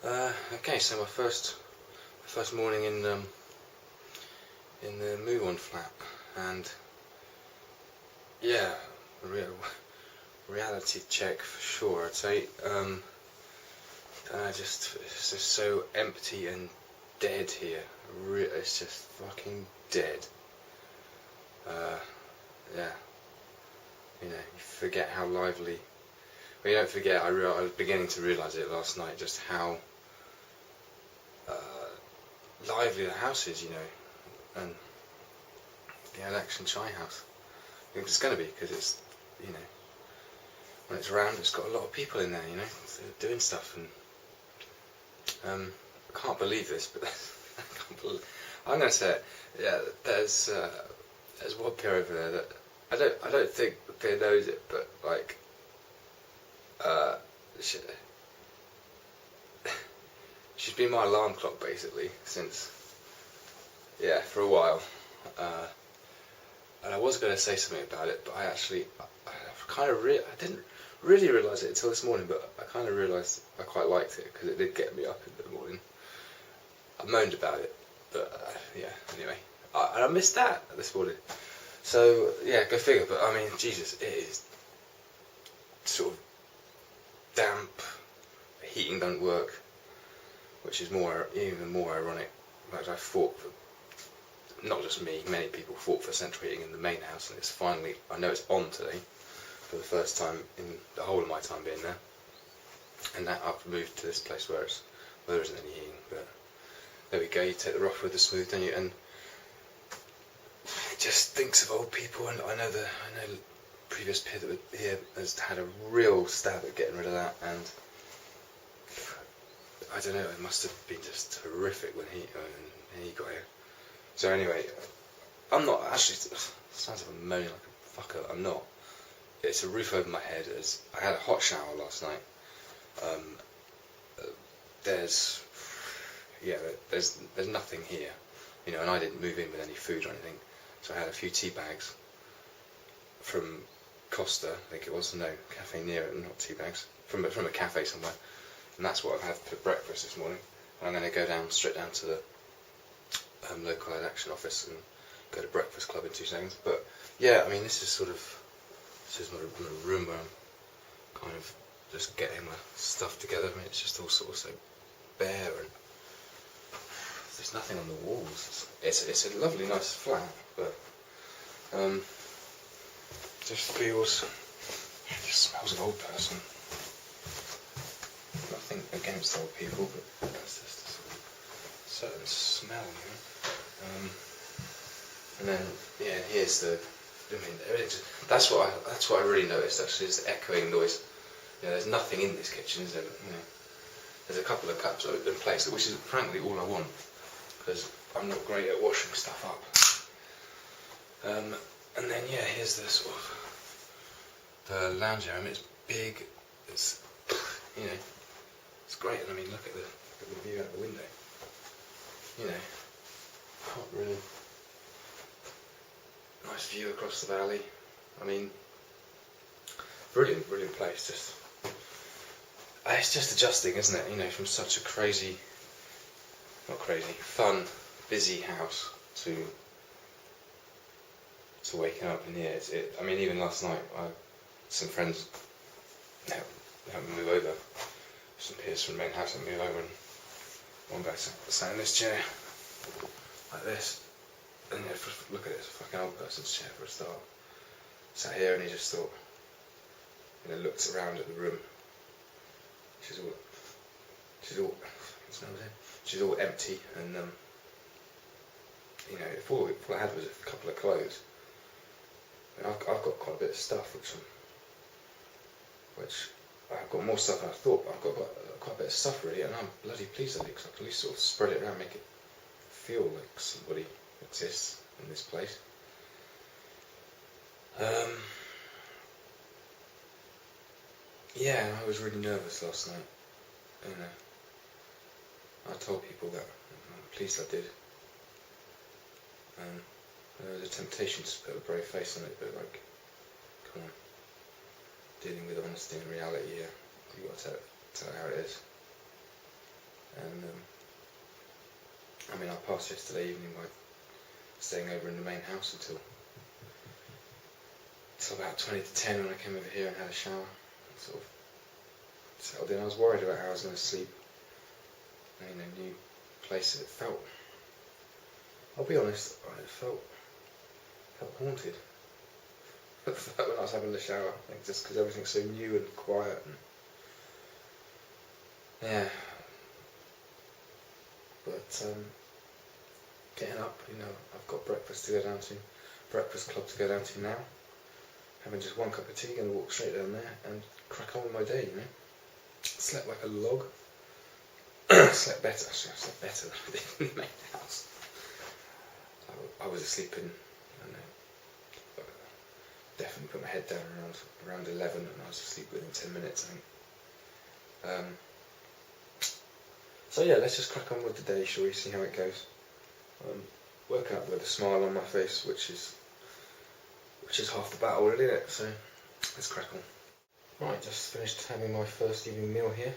Okay, so my first morning in the move-on flat, and yeah, reality check for sure. I'd say, it's just so empty and dead here. It's just fucking dead. Yeah, you forget how lively. Well, you don't forget. I was beginning to realise it last night, just how lively the house is, and the election chai house. I think it's going to be, because it's, when it's around, it's got a lot of people in there, doing stuff, and I can't believe this, but I'm going to say it. Yeah, there's one peer over there that I don't think they knows it, but like, she's been my alarm clock basically since, for a while. And I was going to say something about it, but I didn't really realise it until this morning, but I kind of realised I quite liked it, because it did get me up in the morning. I moaned about it, but anyway. And I missed that this morning. So, yeah, go figure, but I mean, Jesus, it is sort of damp, the heating don't work, which is even more ironic. Like, I fought for, not just me, many people fought for central heating in the main house, and it's finally, I know it's on today, for the first time in the whole of my time being there. And now I've moved to this place where there isn't any heating, but there we go, you take the rough with the smooth, don't you? And it just thinks of old people, and I know the previous peer that was here has had a real stab at getting rid of that, and I don't know, it must have been just horrific when he got here. So anyway, I'm not actually, sounds like I'm moaning like a fucker, I'm not. It's a roof over my head. I had a hot shower last night. There's nothing here, and I didn't move in with any food or anything, so I had a few tea bags from Costa, I think it was, no, cafe near it, not tea bags, from a cafe somewhere, and that's what I've had for breakfast this morning. And I'm going to go straight down to the local election office and go to Breakfast Club in 2 seconds. But yeah, I mean, this is my room where I'm kind of just getting my stuff together. I mean, it's just all sort of so bare, and there's nothing on the walls. It's a lovely, nice flat, but just feels, it just smells of old person. Nothing against old people, but that's just a certain smell, and then here's that's what I really noticed actually, is the echoing noise. There's nothing in this kitchen, is there? There's a couple of cups in place, which is frankly all I want, because I'm not great at washing stuff up. And then here's the sort of the lounge area. I mean, it's big. It's it's great. And I mean, look at the view out the window. Not really nice view across the valley. I mean, brilliant place. It's just adjusting, isn't it? From such a fun, busy house to waking up in here. I mean, even last night, some friends helped me move over. Some peers from the main house helped me move over, and one guy sat in this chair like this, and look at it, it's a fucking old person's chair for a start. Sat here, and he just thought, looked around at the room. She's all empty, and if all I had was a couple of clothes. And I've got quite a bit of stuff, which I've got more stuff than I thought, but I've got quite a bit of stuff really, and I'm bloody pleased with it, because I can at least sort of spread it around, make it feel like somebody exists in this place. I was really nervous last night. I told people that. I'm pleased I did. There was a temptation to put a brave face on it, but come on. Dealing with honesty and reality here. You've got to tell it how it is. I mean, I passed yesterday evening by staying over in the main house until about 20 to 10 when I came over here and had a shower. Sort of settled in. I was worried about how I was going to sleep in a new place. It felt, I'll be honest, it felt haunted. When I was having the shower, I think just because everything's so new and quiet, and yeah. But getting up, I've got breakfast club to go down to now. Having just one cup of tea, gonna walk straight down there and crack on with my day. Slept like a log. Slept better. Actually, I slept better than I did in the main house. I was asleep in, I don't know, definitely put my head down around 11, and I was asleep within 10 minutes, I think. So yeah, let's just crack on with the day, shall we? See how it goes. Woke up with a smile on my face, which is half the battle, really, isn't it? So let's crack on. Right, just finished having my first evening meal here.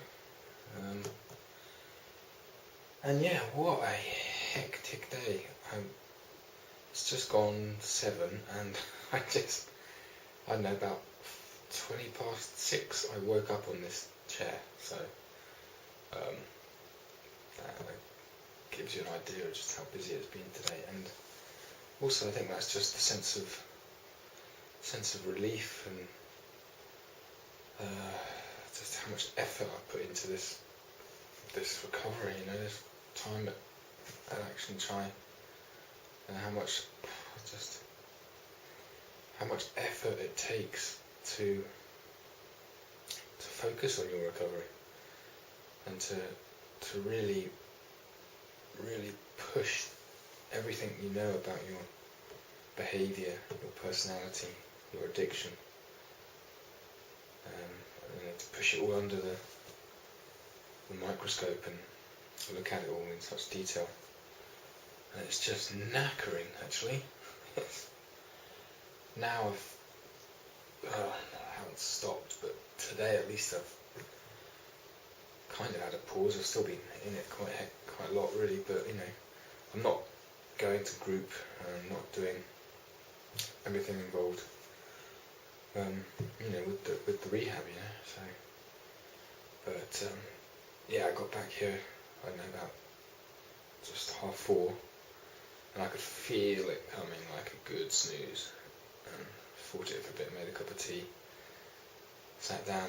And yeah, what a hectic day. It's just gone 7, and I don't know, about 20 past 6 I woke up on this chair, so that gives you an idea of just how busy it's been today. And also I think that's just the sense of relief, and just how much effort I put into this recovery, this time at Action Try, and how much effort it takes to focus on your recovery, and to really push everything you know about your behaviour, your personality, your addiction, to push it all under the microscope and look at it all in such detail. And it's just knackering, actually. Now I haven't stopped, but today at least I've kind of had a pause. I've still been in it quite a lot, really, but I'm not going to group, and not doing everything involved, with the rehab, so. But yeah, I got back here, I don't know, about just 4:30, and I could feel it coming, like a good snooze. Fought it for a bit, made a cup of tea, sat down,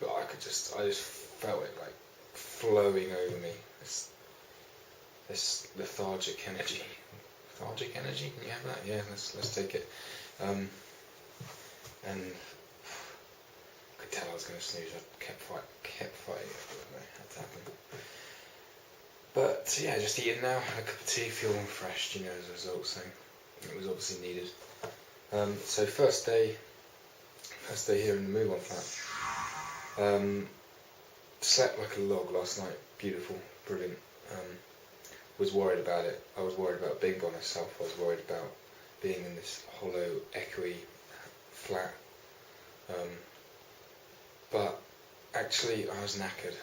but I just felt it like flowing over me. This lethargic energy. Lethargic energy? Can you have that? Yeah, let's take it. And I could tell I was going to snooze. I kept fighting it, but it had to happen. But yeah, just eating now, had a cup of tea, feeling refreshed, as a result, so it was obviously needed. So first day here in the Move On flat. Slept like a log last night, beautiful, brilliant. Was worried about it. I was worried about being by myself. I was worried about being in this hollow, echoey flat. But actually, I was knackered.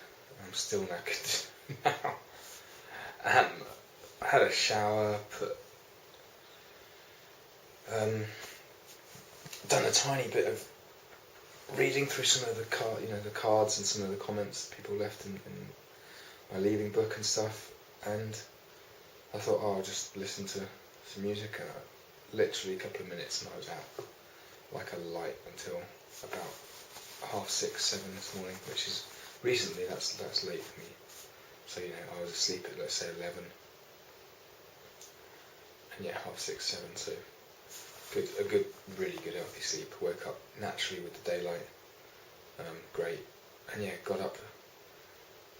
I'm still knackered now. I had a shower, done a tiny bit of reading through some of the cards and some of the comments people left in my leaving book and stuff, and I thought, I'll just listen to some music, and literally a couple of minutes and I was out like a light until about 6:30, 7 this morning, which is recently, that's late for me. So I was asleep at, let's say, 11, and yeah, 6:30, 7, so a good, really good healthy sleep. Woke up naturally with the daylight, great, and yeah, got up,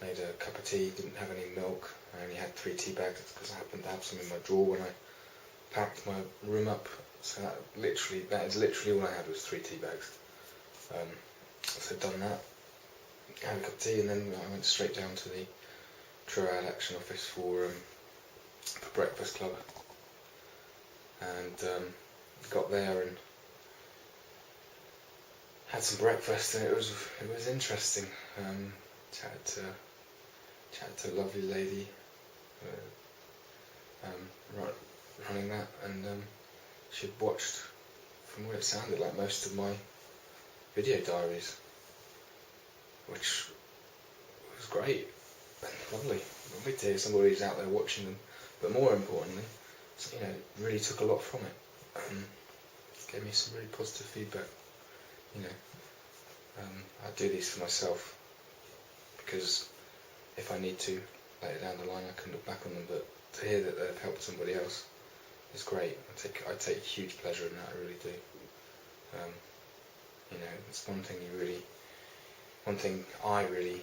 made a cup of tea, didn't have any milk. I only had 3 tea bags because I happened to have some in my drawer when I packed my room up. So that is literally all I had, was 3 tea bags. So done that, had a cup of tea, and then I went straight down to the Triad Action office for breakfast club, and got there and had some breakfast, and it was interesting. Chatted to a lovely lady, running that, and she'd watched, from what it sounded like, most of my video diaries, which was great and lovely to hear somebody's out there watching them. But more importantly, really took a lot from it. Gave me some really positive feedback. I do these for myself because if I need to later down the line, I can look back on them. But to hear that they've helped somebody else is great. I take huge pleasure in that. I really do. It's one thing I really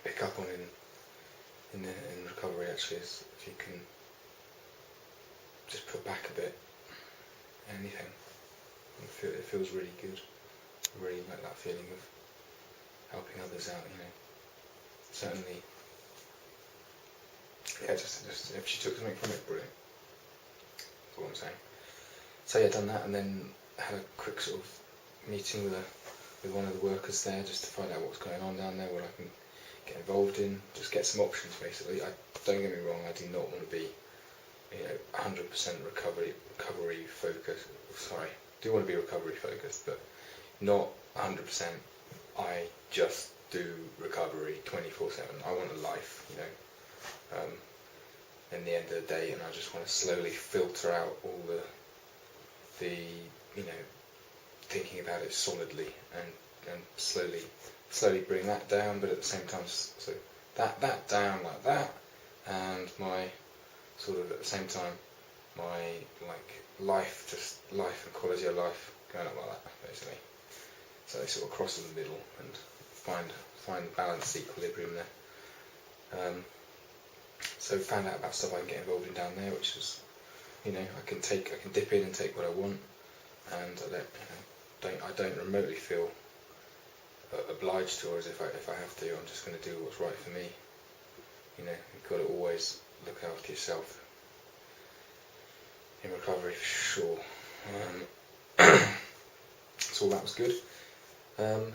pick up on in recovery actually, is if you can just put back a bit, anything, it feels really good. Really like that feeling of helping others out. Certainly. Yeah, just if she took something from it, brilliant. That's all I'm saying. So yeah, done that, and then had a quick sort of meeting with one of the workers there, just to find out what's going on down there, what I can get involved in, just get some options basically. Don't get me wrong, I do not want to be 100% recovery focused. Sorry, I do want to be recovery focused, but not 100%. I just do recovery 24/7. I want a life, in the end of the day, and I just want to slowly filter out all the thinking about it solidly, and slowly bring that down, but at the same time, so that down like that, and my sort of at the same time, my life and quality of life going up like that, basically. So they sort of cross in the middle and find the balanced equilibrium there. So found out about stuff I can get involved in down there, which is, I can dip in and take what I want, and I don't remotely feel obliged to, or as if I have to. I'm just going to do what's right for me. You've got to always look after yourself in recovery for sure. So all that was good. And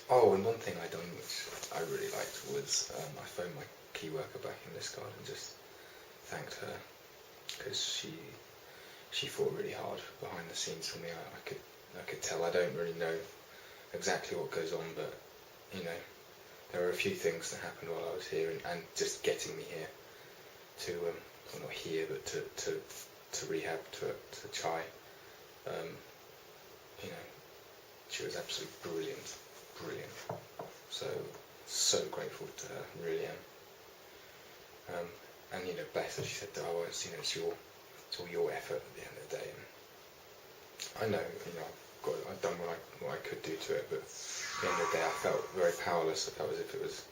one thing I done which I really liked was I phoned my key worker back in Liscard and just thanked her, because she fought really hard behind the scenes for me. I could tell. I don't really know exactly what goes on, but there were a few things that happened while I was here, and just getting me here to well, not here, but to rehab, to Chai. She was absolutely brilliant. So grateful to her, really am. And bless her, she said, it's all your effort at the end of the day. And I know, I've done what I could do to it, but at the end of the day, I felt very powerless. I felt as if it was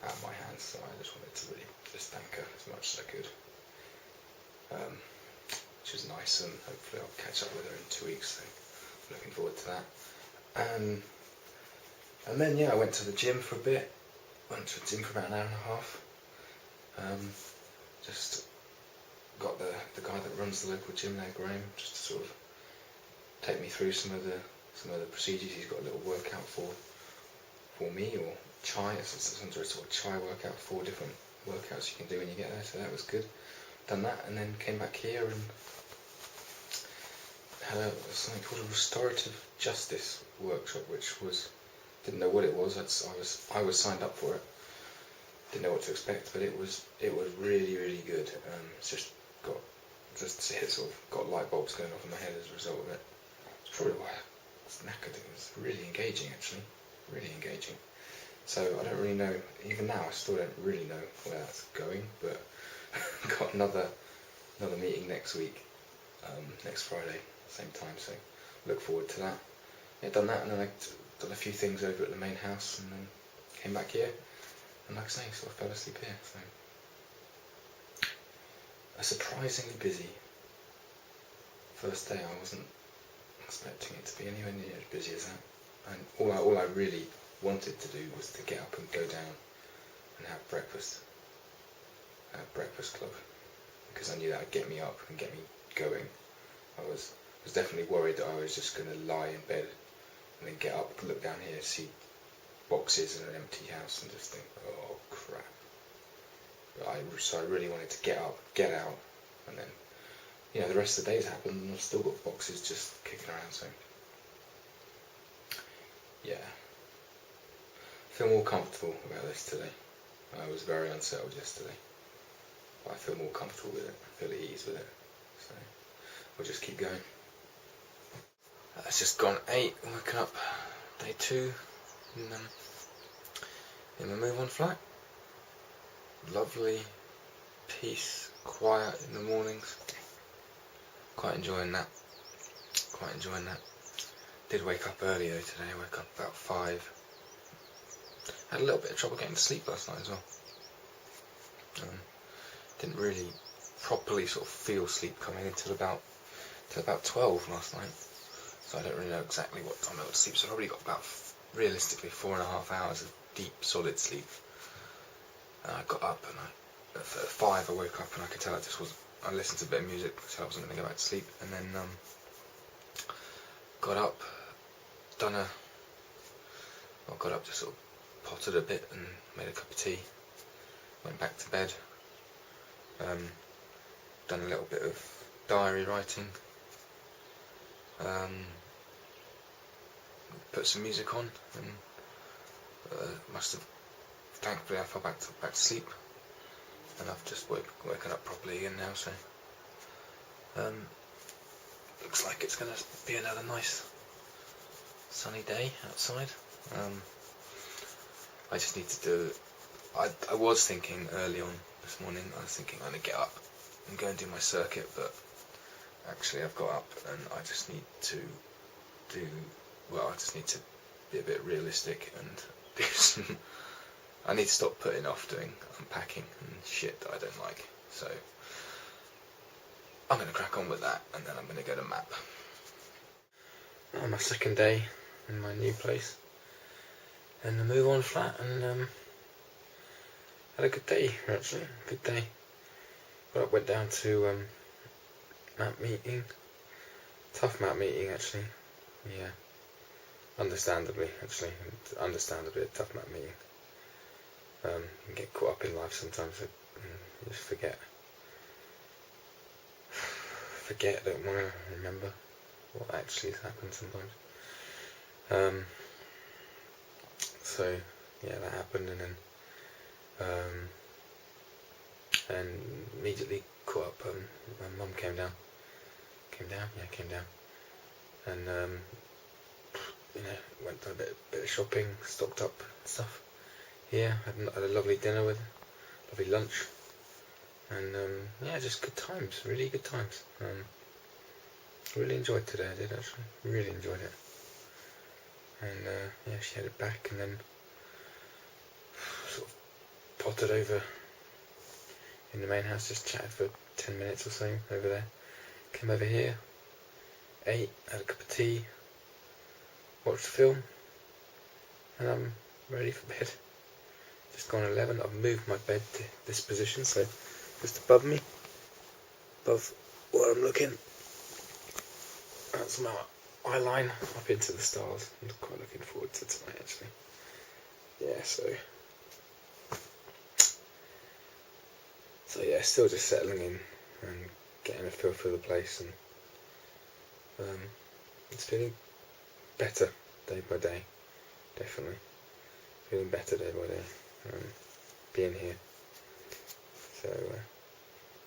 out of my hands, so I just wanted to really just thank her as much as I could. Which was nice, and hopefully I'll catch up with her in 2 weeks, so I'm looking forward to that. And then I went to the gym for a bit. Went to the gym for about an hour and a half. Just got the guy that runs the local gym there, Graham, just to sort of take me through some of the procedures. He's got a little workout for me, or Chai. It's some sort of Chai workout, 4 different workouts you can do when you get there. So that was good. Done that, and then came back here and had something called a restorative justice workshop, which didn't know what it was. I was signed up for it. Didn't know what to expect, but it was really, really good. It's sort of got light bulbs going off in my head as a result of it. It's probably why I was knackered. It was really engaging, actually, really engaging. So I don't really know. Even now, I still don't really know where that's going. But got another meeting next week, next Friday, same time. So look forward to that. Yeah, done that, and then I done a few things over at the main house, and then came back here. And like I say, sort of fell asleep here. So a surprisingly busy first day. I wasn't expecting it to be anywhere near as busy as that. And all I really wanted to do was to get up and go down and have breakfast at Breakfast Club, because I knew that would get me up and get me going. I was definitely worried that I was just going to lie in bed and then get up, look down here, see boxes in an empty house, and just think, oh crap. So I really wanted to get up, get out, and then, the rest of the day's happened, and I've still got boxes just kicking around, so, yeah. I feel more comfortable about this today. I was very unsettled yesterday, but I feel more comfortable with it. I feel at ease with it, so we'll just keep going. It's just gone 8, woken up, day 2, in the move on flat. Lovely, peace, quiet in the mornings. Quite enjoying that. Did wake up early though today. I woke up about 5. Had a little bit of trouble getting to sleep last night as well. Didn't really properly sort of feel sleep coming until about 12 last night. So I don't really know exactly what time I went to sleep. So I probably got about, realistically, 4.5 hours of deep, solid sleep. And I got up, and at 5 I woke up, and I could tell I listened to a bit of music, so I wasn't going to go back to sleep. And then got up, just sort of potted a bit and made a cup of tea. Went back to bed. Done a little bit of diary writing. Put some music on, and thankfully I fell back to sleep, and I've just woken up properly again now, so looks like it's going to be another nice sunny day outside. I just need to do, I was thinking early on this morning, I'm going to get up and go and do my circuit, but actually I've got up and I just need to be a bit realistic and do some, I need to stop putting off doing unpacking and shit that I don't like, so I'm going to crack on with that, and then I'm going to go to map. My second day in my new place, and the move on flat, and had a good day actually, good day. Went down to map meeting, tough map meeting actually, yeah, understandably a tough map meeting. You get caught up in life sometimes, you just forget, don't want to remember what actually has happened sometimes. So yeah, that happened, and then immediately caught up. My mum came down, and went to a bit of shopping, stocked up stuff. Yeah, had a lovely dinner lovely lunch, and just good times, really good times. Really enjoyed today, I did actually, really enjoyed it. And she headed back, and then sort of pottered over in the main house, just chatted for 10 minutes or so over there. Came over here, ate, had a cup of tea, watched a film, and I'm ready for bed. Just gone 11. I've moved my bed to this position, so just above me, above where I'm looking. That's my eye line up into the stars. I'm quite looking forward to tonight actually. Yeah, so yeah, still just settling in and getting a feel for the place, and it's feeling better day by day, definitely. Feeling better day by day, being here. So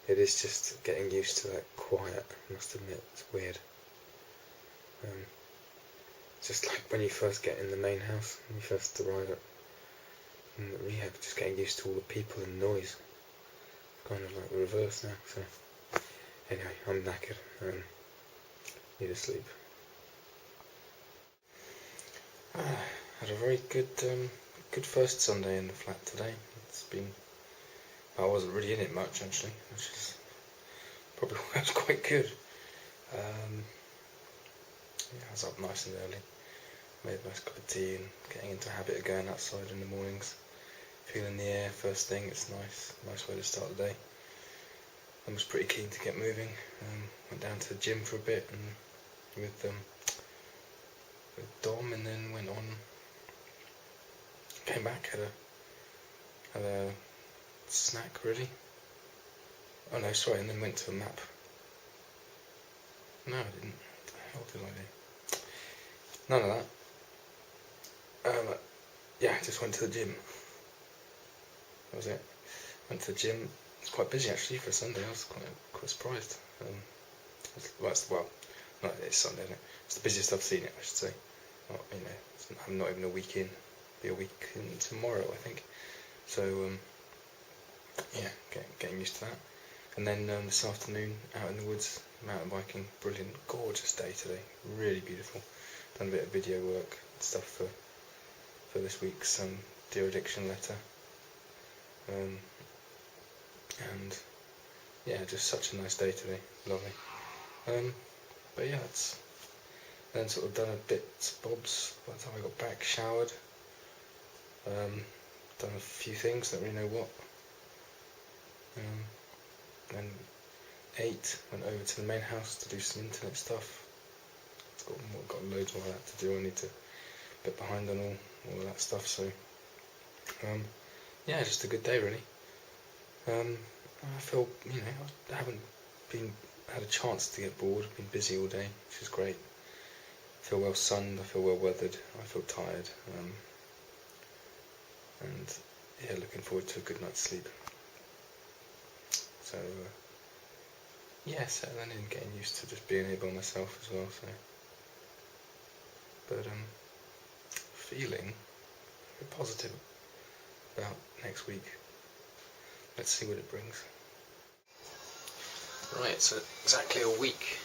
it is just getting used to that quiet, I must admit, it's weird. Just like when you first get in the main house, when you first arrive in the rehab, just getting used to all the people and noise. Kind of like the reverse now, so anyway, I'm knackered and need to sleep. Had a very good first Sunday in the flat today. I wasn't really in it much actually, which is probably why it was quite good. I was up nice and early, made a nice cup of tea, and getting into a habit of going outside in the mornings, feeling the air first thing. It's nice way to start the day. I was pretty keen to get moving. Went down to the gym for a bit and with Dom, and then went on. Came back, had a snack really. Oh no, sorry, and then went to a map. No, I didn't. What the hell did I do? None of that. Yeah, I just went to the gym. That was it. Went to the gym. It's quite busy actually for a Sunday. I was quite surprised. Well, no, it's Sunday, isn't it? It's the busiest I've seen it, I should say. Not, I'm not even a week in. Be a week in tomorrow, I think. So, yeah, getting used to that. And then this afternoon, out in the woods, mountain biking. Brilliant, gorgeous day today. Really beautiful. Done a bit of video work and stuff for this week's Dear Addiction letter. And yeah, just such a nice day today. Lovely. But yeah, it's then sort of done a bits bobs by the time I got back, showered, done a few things, don't really know what, then ate, went over to the main house to do some internet stuff. Got loads more of that to do. I need to get behind on all of that stuff, so yeah, just a good day really. I feel, I haven't had a chance to get bored. I've been busy all day, which is great. I feel well sunned, I feel well weathered, I feel tired, and yeah, looking forward to a good night's sleep. So yeah, settling in, getting used to just being here by myself as well. So, but feeling very positive about next week. Let's see what it brings. Right, so exactly a week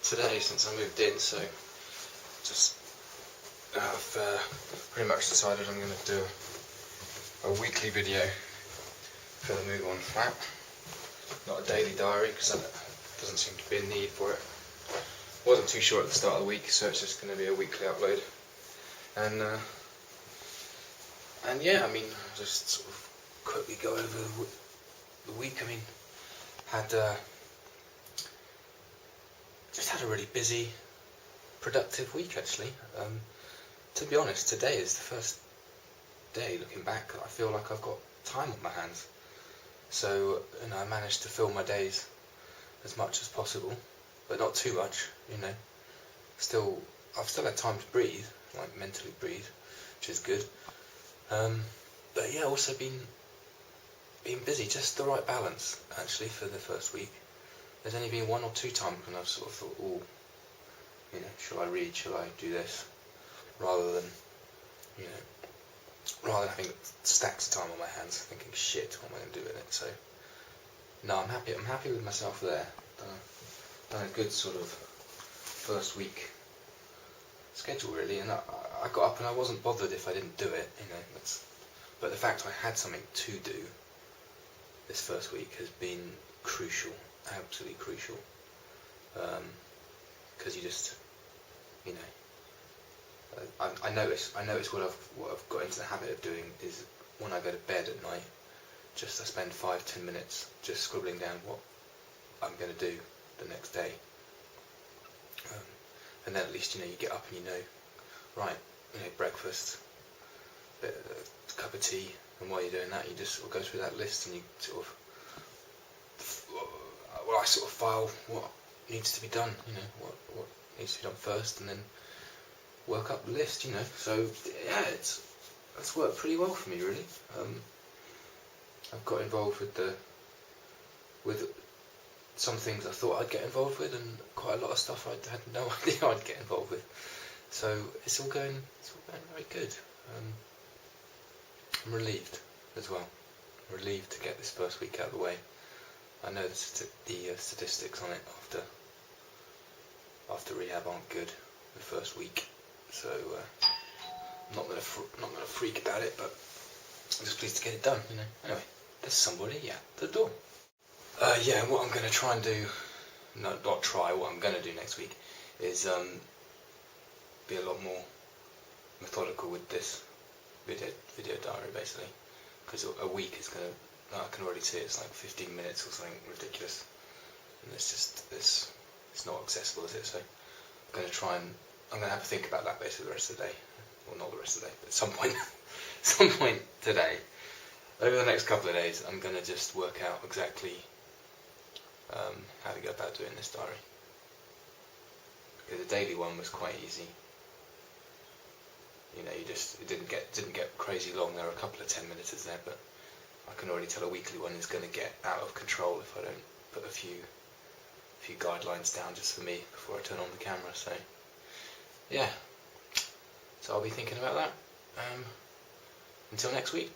today since I moved in, so just I've pretty much decided I'm going to do a weekly video for the Move On flat. Not a daily diary, because that doesn't seem to be a need for it. Wasn't too sure at the start of the week, so it's just going to be a weekly upload. And yeah, I mean, just sort of quickly go over the week. I mean, just had a really busy, productive week actually. To be honest, today is the first day, looking back, that I feel like I've got time on my hands. So, I managed to fill my days as much as possible, but not too much, I've still had time to breathe, like mentally breathe, which is good. But yeah, also been busy, just the right balance actually for the first week. There's only been one or two times when I've sort of thought, oh, shall I read, shall I do this, rather than having stacks of time on my hands, thinking, shit, what am I going to do with it? So, no, I'm happy with myself there. Done a good sort of first week schedule really, and I got up and I wasn't bothered if I didn't do it, but the fact I had something to do this first week has been crucial, absolutely crucial, because you just, I notice what I've got into the habit of doing is when I go to bed at night, I spend 5-10 minutes just scribbling down what I'm going to do the next day, and then at least you get up and right, breakfast, a cup of tea, and while you're doing that, you just sort of go through that list and you sort of, I sort of file what needs to be done, what needs to be done first, and then work up the list, So yeah, that's worked pretty well for me really. I've got involved with some things I thought I'd get involved with, and quite a lot of stuff I had no idea I'd get involved with. So it's all going very good. I'm relieved as well. I'm relieved to get this first week out of the way. I know the statistics on it after rehab aren't good the first week, so I'm not gonna freak about it, but I'm just pleased to get it done. Anyway, there's somebody at the door. Yeah, and what I'm gonna try and do, what I'm gonna do next week is be a lot more methodical with this video diary basically, because a week is gonna, I can already see it's like 15 minutes or something ridiculous, and it's not accessible, is it? So I'm gonna have to think about that basically the rest of the day, well, not the rest of the day, but at some point today, over the next couple of days, I'm going to just work out exactly how to go about doing this diary. Because the daily one was quite easy. You know, it didn't get crazy long. There were a couple of 10-minuters there, but I can already tell a weekly one is going to get out of control if I don't put a few guidelines down just for me before I turn on the camera. So yeah, so I'll be thinking about that until next week.